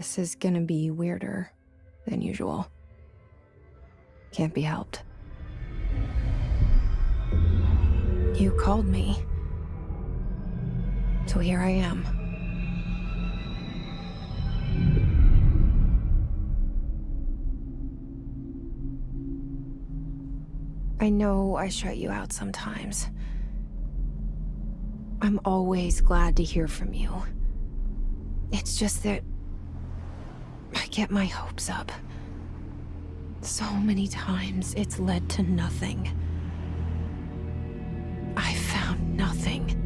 This is gonna be weirder than usual. Can't be helped. You called me. So here I am. I know I shut you out sometimes. I'm always glad to hear from you. It's just that I get my hopes up. So many times it's led to nothing. I found nothing.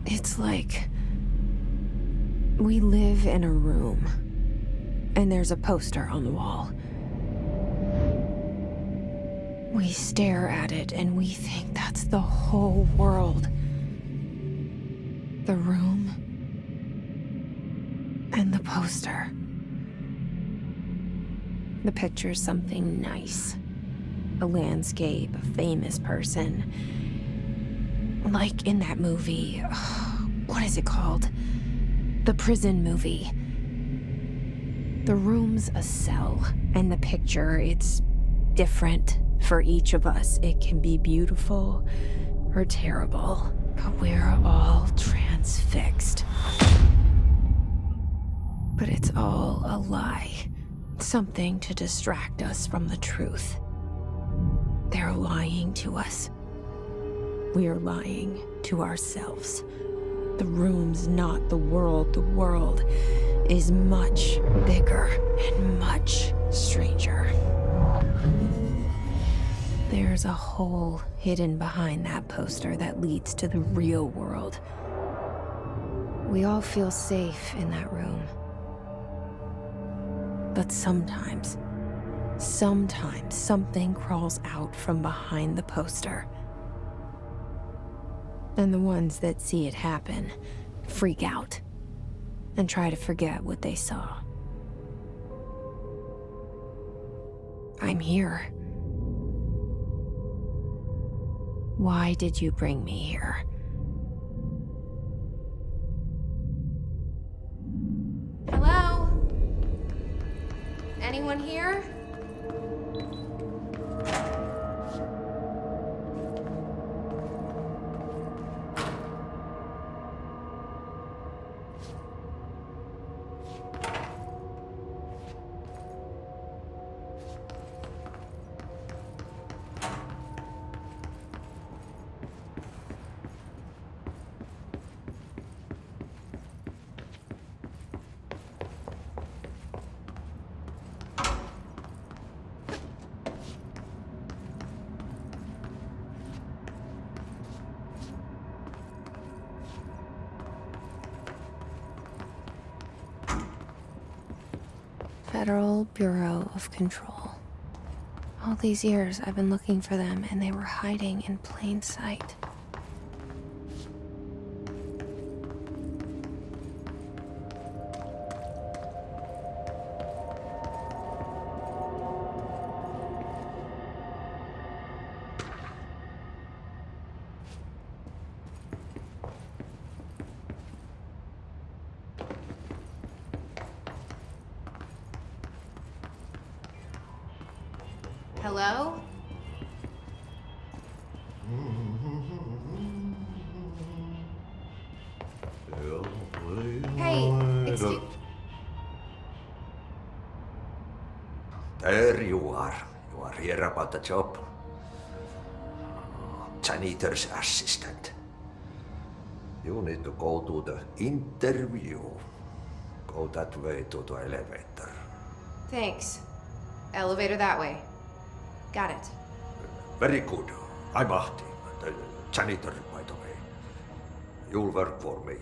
It's like we live in a room, and there's a poster on the wall. We stare at it and we think that's the whole world. The room and the poster. The picture's something nice. A landscape, a famous person. Like in that movie, what is it called? The prison movie. The room's a cell, and the picture, it's different for each of us. It can be beautiful or terrible, but we're all transfixed. But it's all a lie. Something to distract us from the truth. They're lying to us. We're lying to ourselves. The room's not the world. The world is much bigger and much stranger. There's a hole hidden behind that poster that leads to the real world. We all feel safe in that room. But sometimes something crawls out from behind the poster. And the ones that see it happen freak out and try to forget what they saw. I'm here. Why did you bring me here? Hello? Anyone here? Federal Bureau of Control. All these years I've been looking for them, and they were hiding in plain sight. Hello? Hey, excuse... There you are. You are here about the job. Janitor's assistant. You need to go to the interview. Go that way to the elevator. Thanks. Elevator that way. Got it. Very good. I'm Ahti, the janitor, by the way. You'll work for me.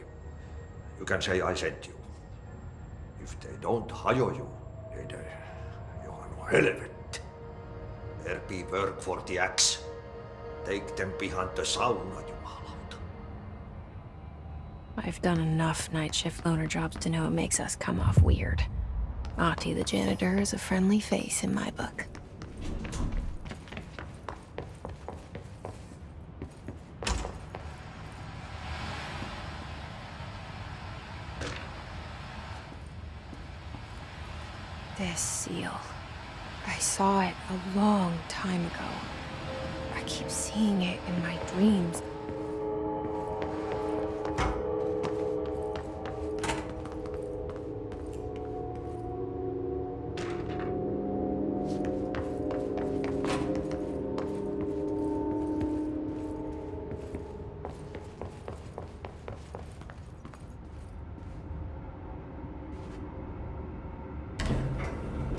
You can say I sent you. If they don't hire you, then you are no helvet. There be work for the axe. Take them behind the sauna, jumalauta. I've done enough night shift loner jobs to know it makes us come off weird. Ahti the janitor is a friendly face in my book. This seal. I saw it a long time ago. I keep seeing it in my dreams.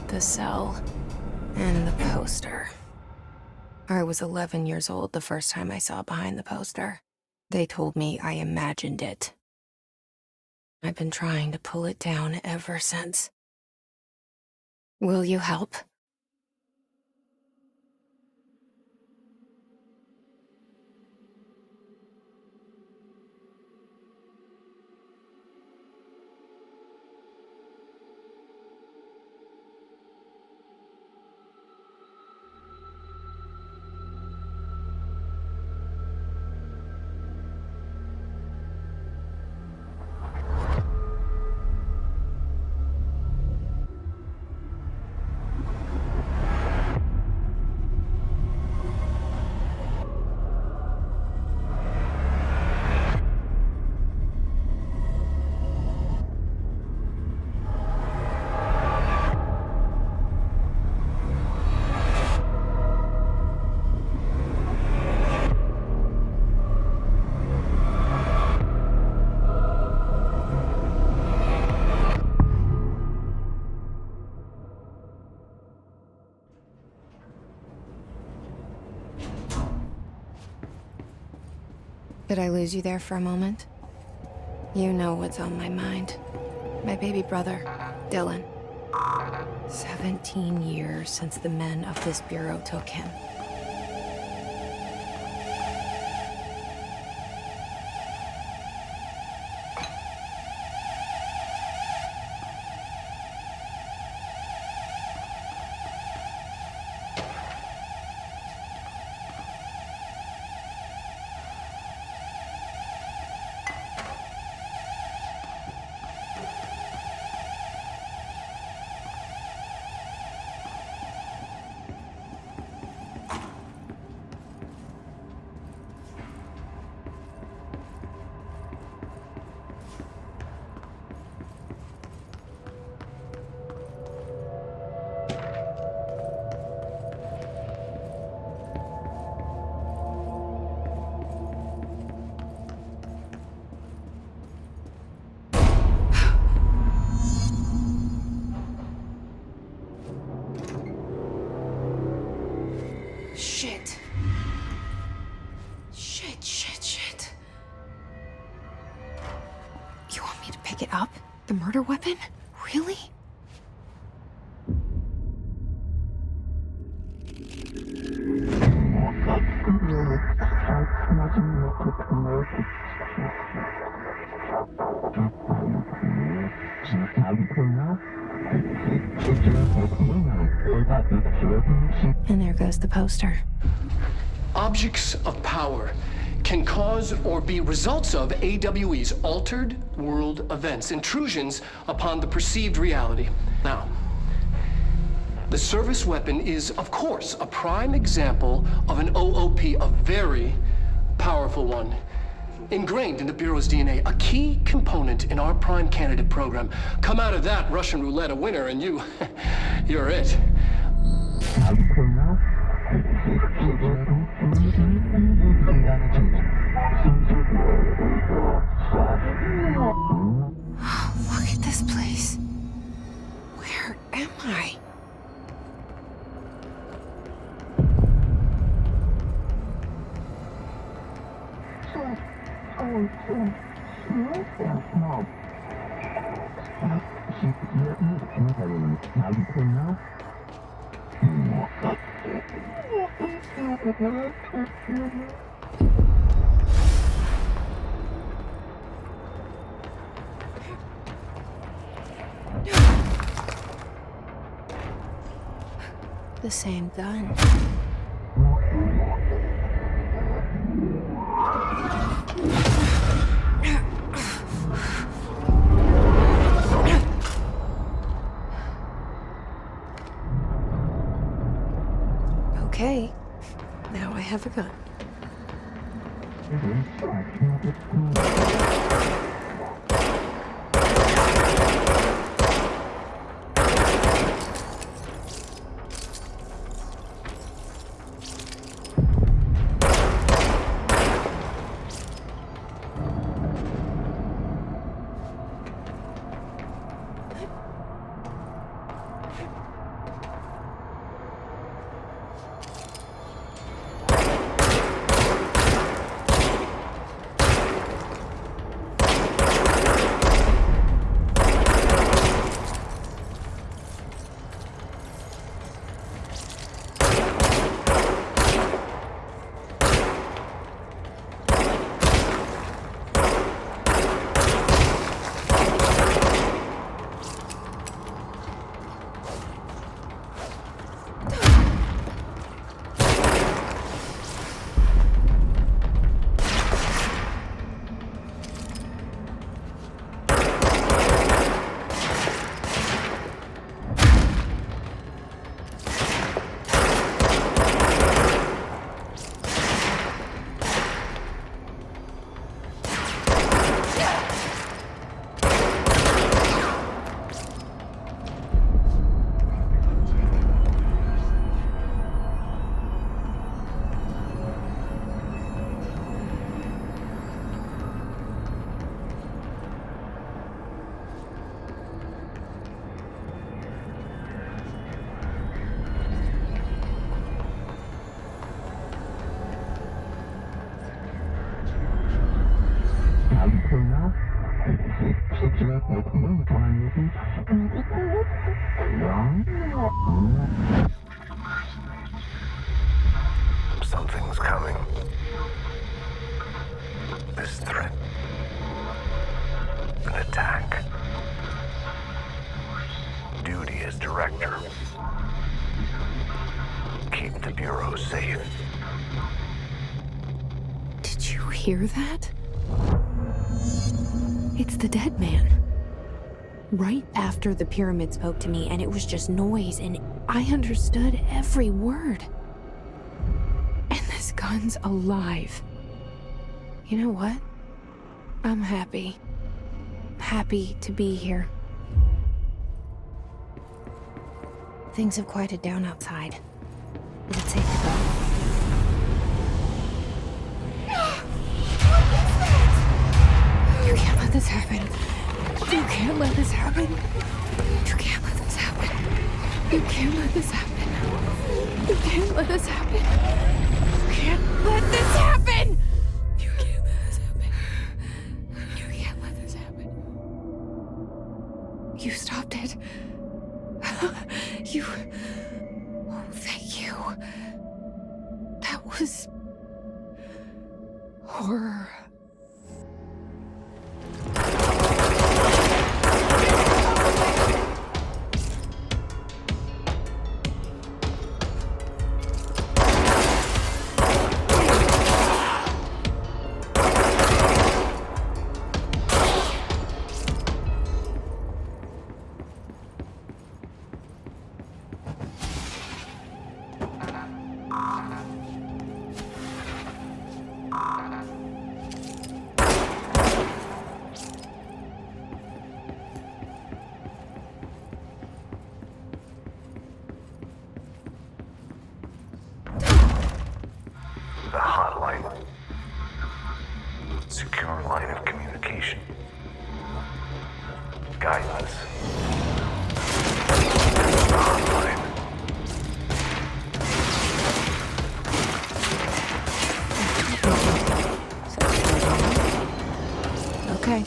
The cell and the poster. I was 11 years old the first time I saw behind the poster. They told me I imagined it. I've been trying to pull it down ever since. Will you help? Did I lose you there for a moment? You know what's on my mind. My baby brother, Dylan. 17 years since the men of this bureau took him. Shit. Shit. You want me to pick it up? The murder weapon? Really? And there goes the poster. Objects of power can cause or be results of AWE's altered world events, intrusions upon the perceived reality. Now, the service weapon is, of course, a prime example of an OOP, a very powerful one. Ingrained in the Bureau's DNA, a key component in our prime candidate program. Come out of that Russian roulette a winner and you're it. Look at this place. Where am I? The same gun. have a gun. Something's coming. This threat. An attack. Duty as director. Keep the Bureau safe. Did you hear that? It's the dead man. Right after the pyramid spoke to me, and it was just noise, and I understood every word. And this gun's alive. You know what? I'm happy. Happy to be here. Things have quieted down outside. Is it safe to go? You can't let this happen. You can't let this happen. You can't let this happen. You can't let this happen. You can't let this happen. You can't let this happen. You can't let this happen. You can't let this happen. You stopped it. You... Oh, thank you. That was... horror. The hotline. Secure line of communication. Guidance. Hotline. Okay.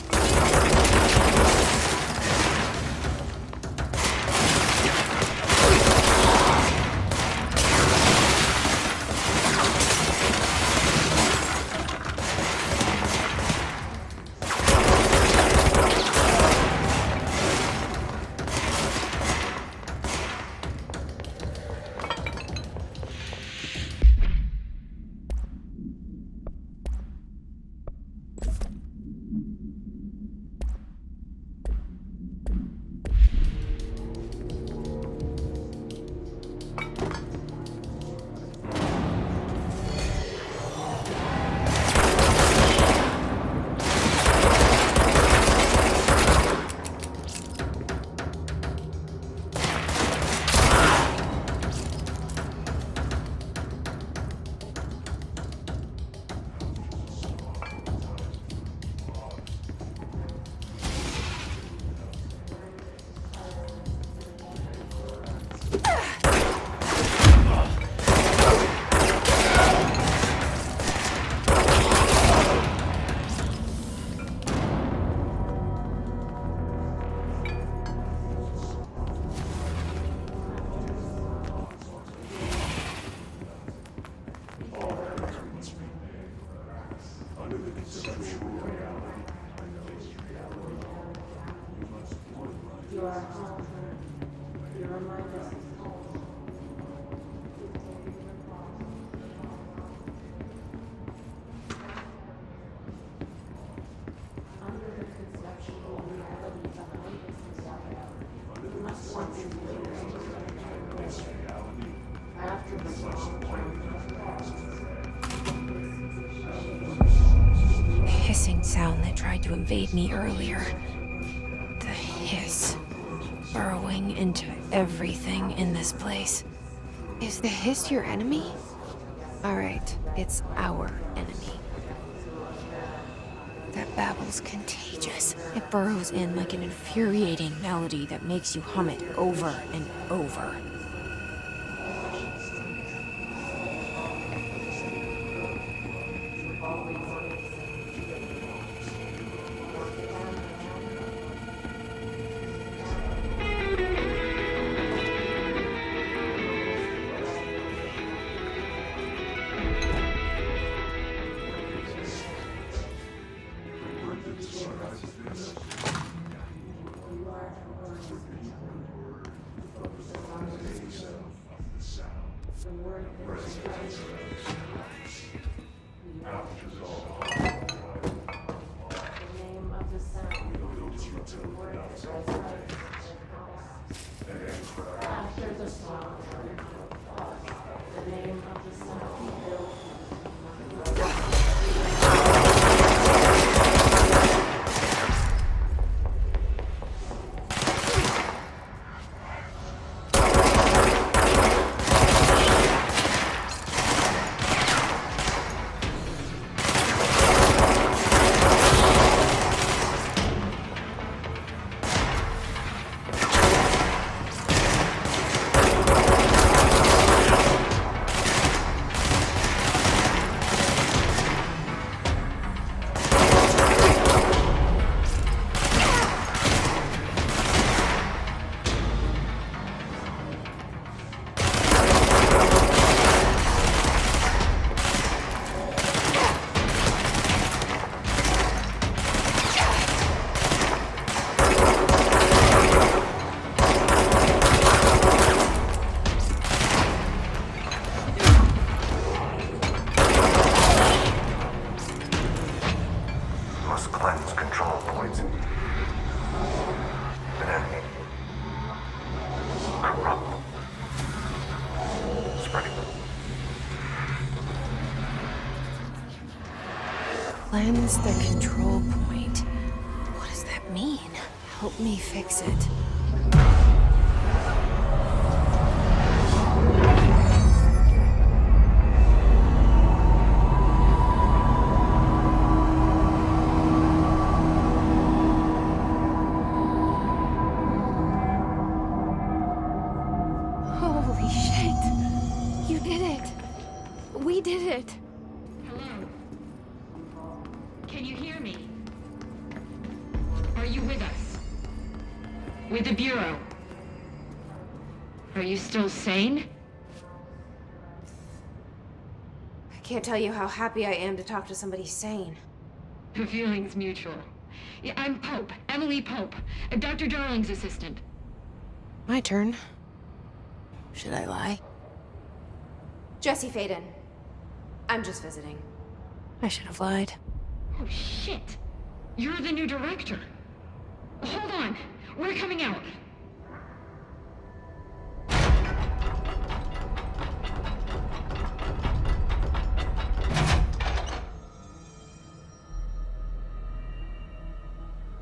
Hissing sound that tried to invade me earlier. The hiss. Burrowing into everything in this place. Is the hiss your enemy? Alright, it's our enemy. That babble's contagious. It burrows in like an infuriating melody that makes you hum it over and over. Cleanse the control point. What does that mean? Help me fix it. Holy shit! You did it! We did it! Hello? Can you hear me? Are you with us? With the Bureau? Are you still sane? I can't tell you how happy I am to talk to somebody sane. The feeling's mutual. Yeah, I'm Pope, Emily Pope, Dr. Darling's assistant. My turn. Should I lie? Jesse Faden. I'm just visiting. I should have lied. Oh, shit. You're the new director. Hold on. We're coming out.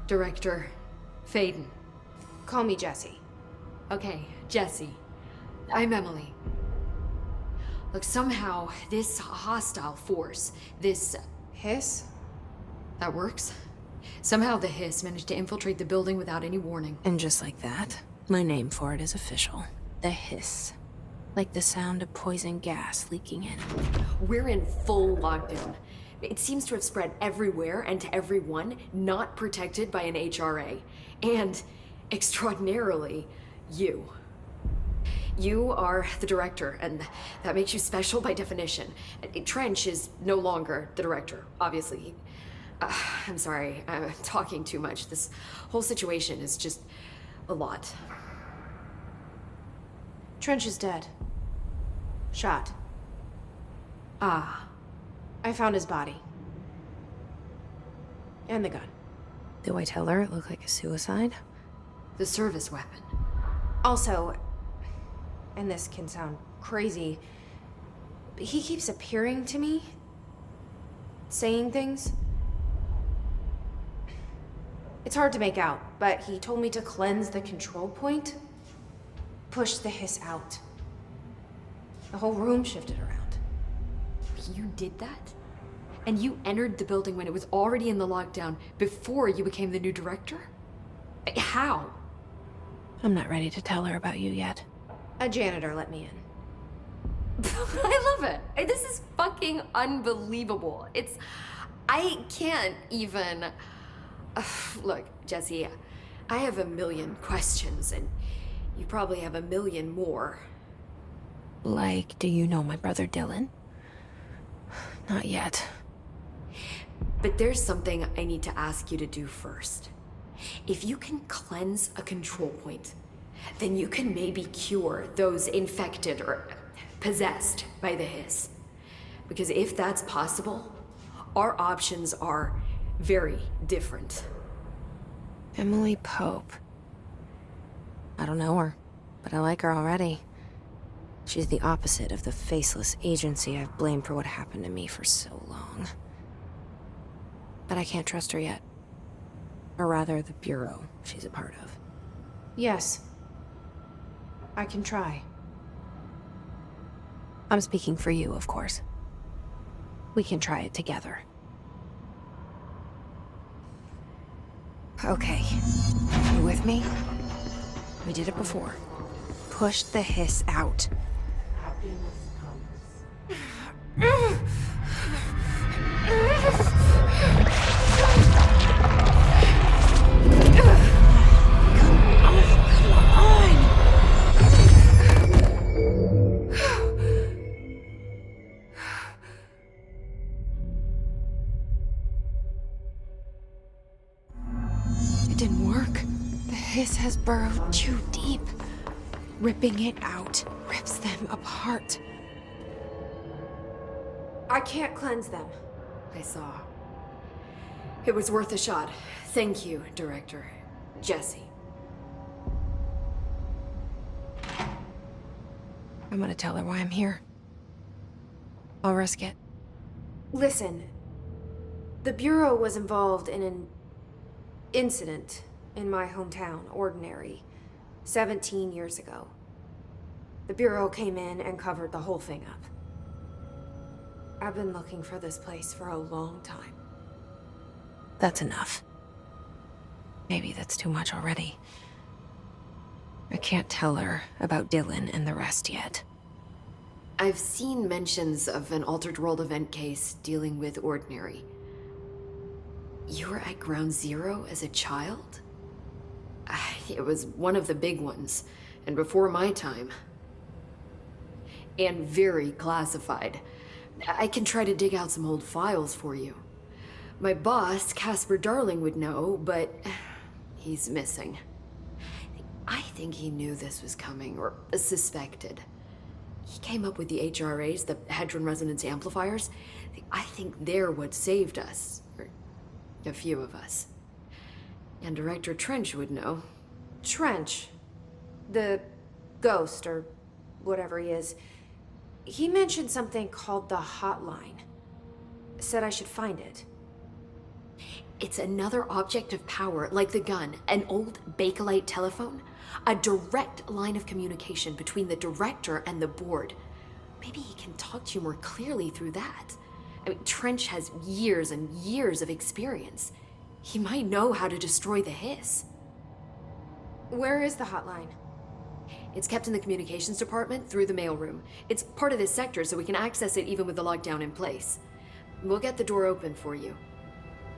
Director Faden. Call me Jesse. Okay, Jesse. I'm Emily. Look, somehow this hostile force, this... Hiss? That works? Somehow the hiss managed to infiltrate the building without any warning. And just like that, my name for it is official. The hiss. Like the sound of poison gas leaking in. We're in full lockdown. It seems to have spread everywhere and to everyone not protected by an HRA. And, extraordinarily, you. You are the director, and that makes you special by definition. Trench is no longer the director, obviously. I'm sorry, I'm talking too much. This whole situation is just A lot. Trench is dead. Shot. Ah. I found his body. And the gun. Do I tell her it looked like a suicide? The service weapon. Also, and this can sound crazy, but he keeps appearing to me, saying things. It's hard to make out, but he told me to cleanse the control point, push the hiss out. The whole room shifted around. You did that? And you entered the building when it was already in the lockdown before you became the new director? How? I'm not ready to tell her about you yet. A janitor let me in. I love it. This is fucking unbelievable. I can't even... Look, Jesse, I have a million questions, and you probably have a million more. Like, do you know my brother Dylan? Not yet. But there's something I need to ask you to do first. If you can cleanse a control point, then you can maybe cure those infected or possessed by the hiss. Because if that's possible, our options are very different. Emily Pope. I don't know her, but I like her already. She's the opposite of the faceless agency I've blamed for what happened to me for so long. But I can't trust her yet. Or rather, the bureau she's a part of. Yes. I can try. I'm speaking for you, of course. We can try it together. Okay. You with me? We did it before. Push the hiss out. It didn't work. The hiss has burrowed too deep. Ripping it out rips them apart. I can't cleanse them. I saw. It was worth a shot. Thank you, Director. Jesse. I'm gonna tell her why I'm here. I'll risk it. Listen, the Bureau was involved in an incident in my hometown, Ordinary, 17 years ago. The Bureau came in and covered the whole thing up. I've been looking for this place for a long time. That's enough. Maybe that's too much already. I can't tell her about Dylan and the rest yet. I've seen mentions of an Altered World event case dealing with Ordinary. You were at Ground Zero as a child? It was one of the big ones, and before my time. And very classified. I can try to dig out some old files for you. My boss, Casper Darling, would know, but he's missing. I think he knew this was coming, or suspected. He came up with the HRAs, the Hadron Resonance Amplifiers. I think they're what saved us, or a few of us. And Director Trench would know. Trench, the ghost, or whatever he is, he mentioned something called the hotline. Said I should find it. It's another object of power, like the gun, an old Bakelite telephone. A direct line of communication between the director and the board. Maybe he can talk to you more clearly through that. I mean, Trench has years and years of experience. He might know how to destroy the hiss. Where is the hotline? It's kept in the communications department through the mailroom. It's part of this sector, so we can access it even with the lockdown in place. We'll get the door open for you.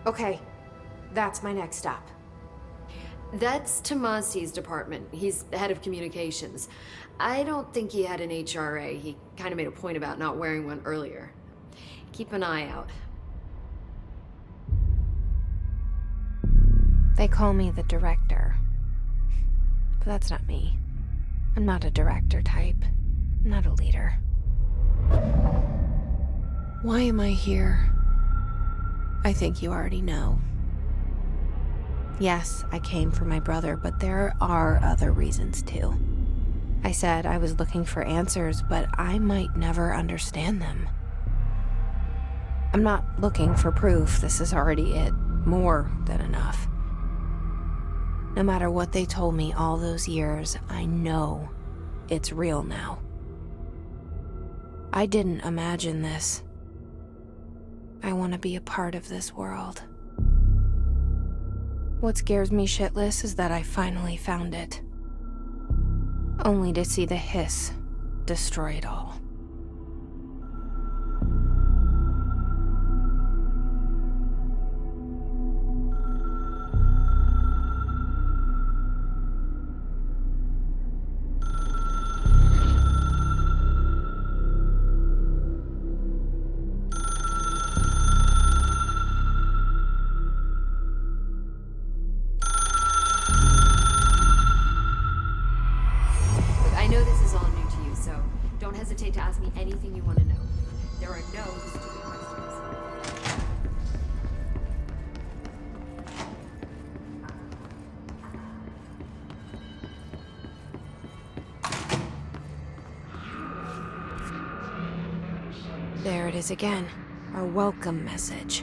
Okay, that's my next stop. That's Tomasi's department. He's the head of communications. I don't think he had an HRA. He kind of made a point about not wearing one earlier. Keep an eye out. They call me the director. but that's not me. I'm not a director type. I'm not a leader. Why am I here? I think you already know. Yes, I came for my brother, but there are other reasons too. I said I was looking for answers, but I might never understand them. I'm not looking for proof. This is already it. More than enough. No matter what they told me all those years, I know it's real now. I didn't imagine this. I want to be a part of this world. What scares me shitless is that I finally found it. Only to see the hiss destroy it all. I know this is all new to you, so don't hesitate to ask me anything you want to know. There are no stupid questions. There it is again. Our welcome message.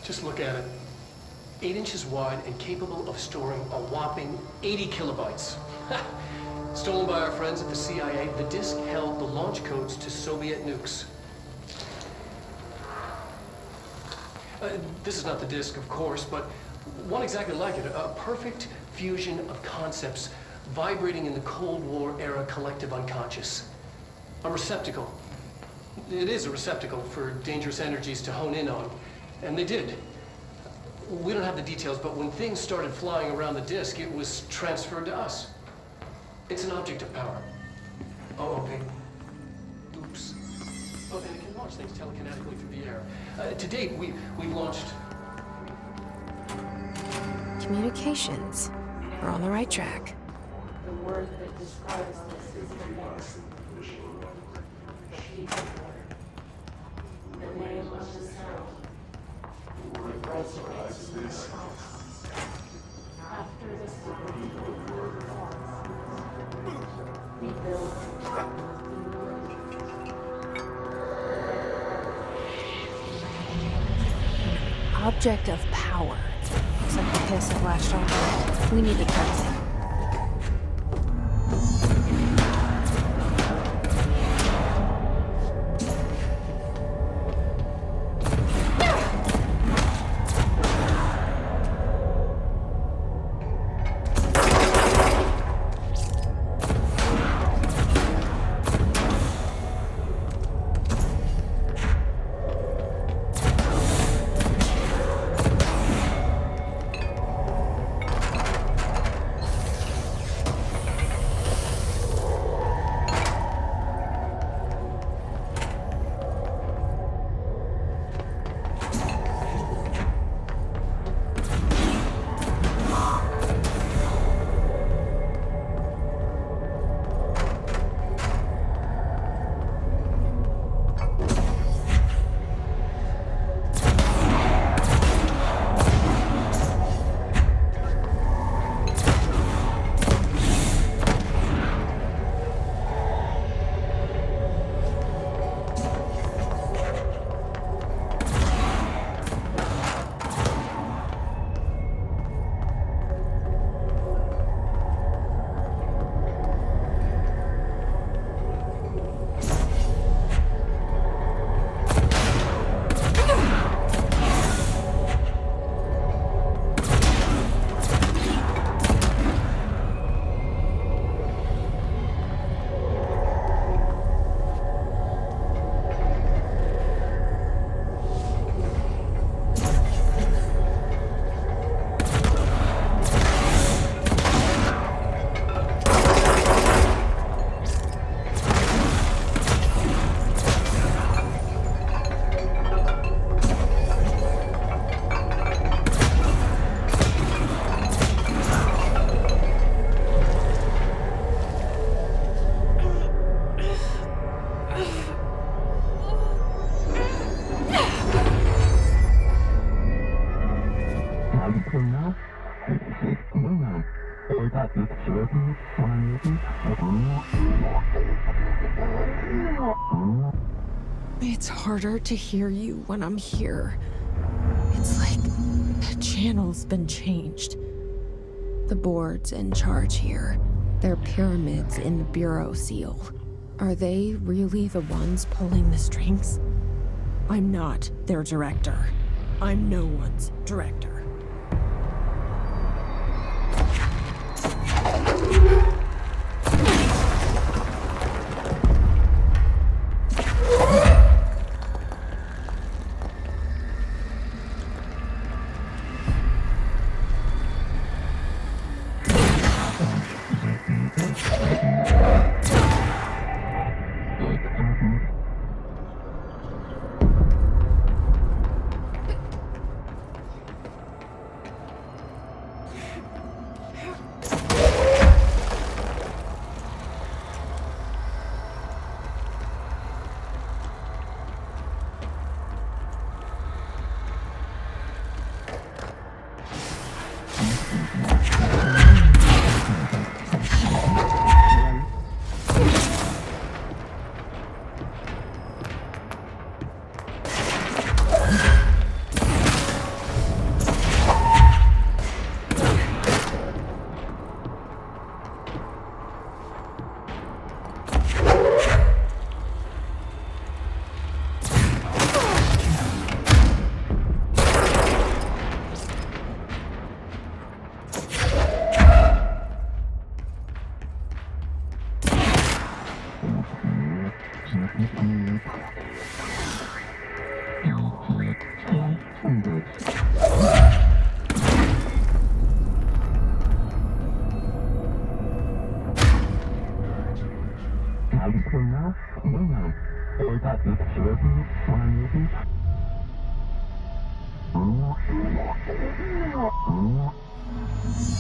Just look at it. 8 inches wide and capable of storing a whopping 80 kilobytes. Stolen by our friends at the CIA, the disk held the launch codes to Soviet nukes. This is not the disk, of course, but one exactly like it. A perfect fusion of concepts vibrating in the Cold War era collective unconscious. A receptacle. It is a receptacle for dangerous energies to hone in on. And they did. We don't have the details, but when things started flying around the disk, it was transferred to us. It's an object of power. Oh, okay. Oops. Oh, and it can launch things telekinetically through the air. To date, we've launched... Communications. We're on the right track. The word that describes this is defense. The name of the sound. It resonates in this house. After the superhuman we build Object of power. Looks like the PS have latched on. We need to cut it. It's harder to hear you when I'm here. It's like the channel's been changed. The board's in charge here. They're pyramids in the bureau seal. Are they really the ones pulling the strings? I'm not their director. I'm no one's director.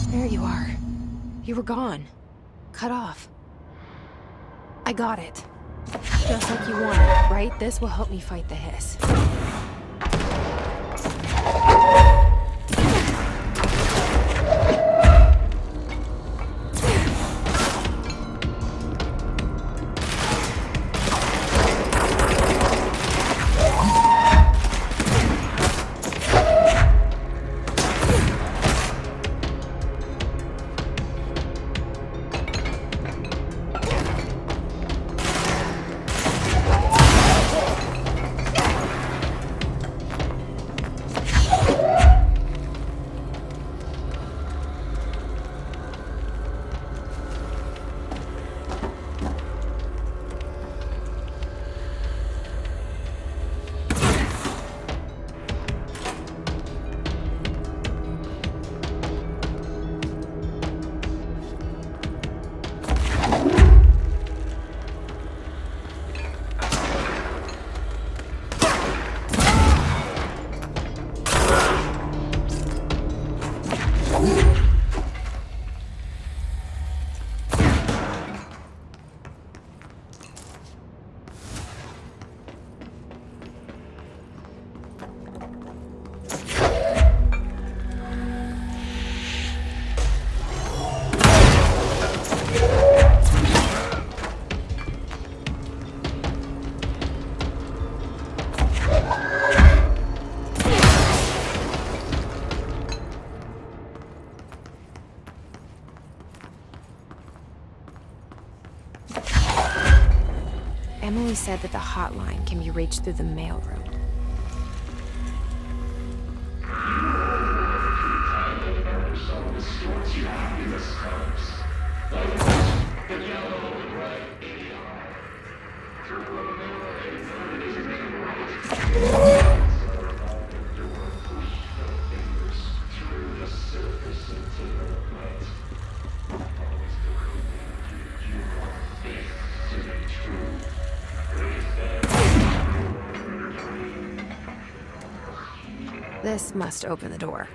There you are. You were gone. Cut off. I got it. Just like you wanted, right? This will help me fight the hiss. Emily said that the hotline can be reached through the mailroom. This must open the door.